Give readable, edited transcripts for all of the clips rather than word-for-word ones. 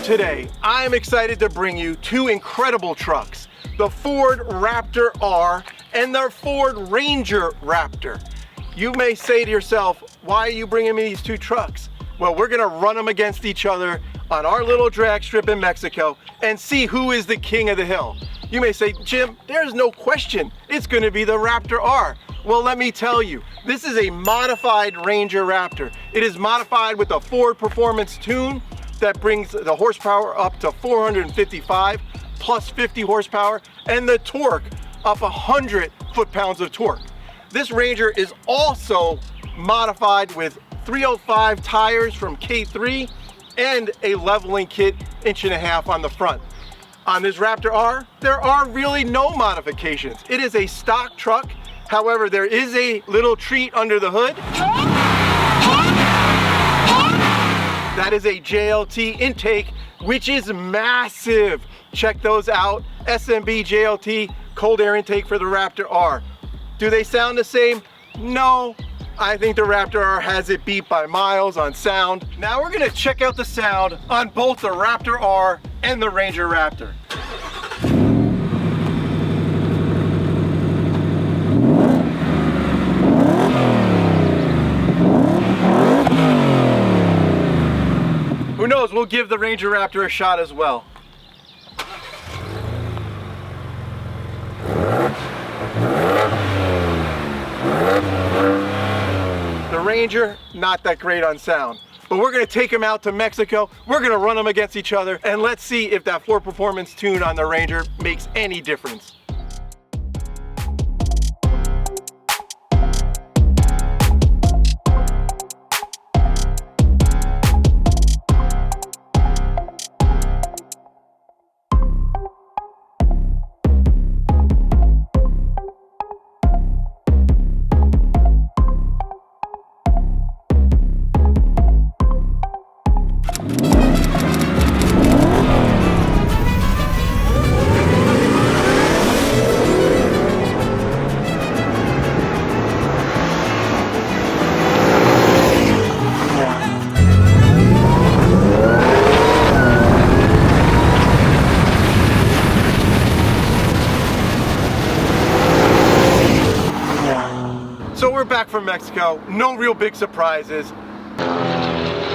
Today, I'm excited to bring you two incredible trucks, the Ford Raptor R and the Ford Ranger Raptor. You may say to yourself, why are you bringing me these two trucks? Well, we're gonna run them against each other on our little drag strip in Mexico and see who is the king of the hill. You may say, Jim, there's no question, it's gonna be the Raptor R. Well, let me tell you, this is a modified Ranger Raptor. It is modified with a Ford Performance tune that brings the horsepower up to 455 plus 50 horsepower and the torque up 100 foot-pounds of torque. This Ranger is also modified with 305 tires from K3 and a leveling kit 1.5 inches on the front. On this Raptor R, there are really no modifications. It is a stock truck. However, there is a little treat under the hood. That is a JLT intake, which is massive. Check those out. SMB JLT cold air intake for the Raptor R. Do they sound the same? No. I think the Raptor R has it beat by miles on sound. Now we're gonna check out the sound on both the Raptor R and the Ranger Raptor. Who knows, we'll give the Ranger Raptor a shot as well. The Ranger, not that great on sound. But we're gonna take him out to Mexico, we're gonna run them against each other, and let's see if that Ford Performance tune on the Ranger makes any difference. So we're back from Mexico, no real big surprises.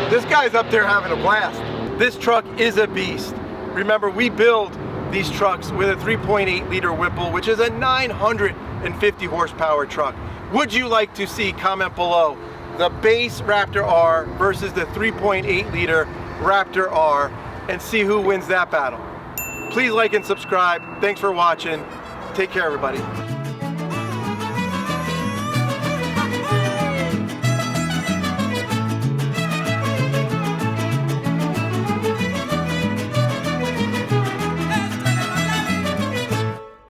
This guy's up there having a blast. This truck is a beast. Remember, we build these trucks with a 3.8 liter Whipple, which is a 950 horsepower truck. Would you like to see, comment below, the base Raptor R versus the 3.8 liter Raptor R and see who wins that battle? Please like and subscribe. Thanks for watching. Take care, everybody.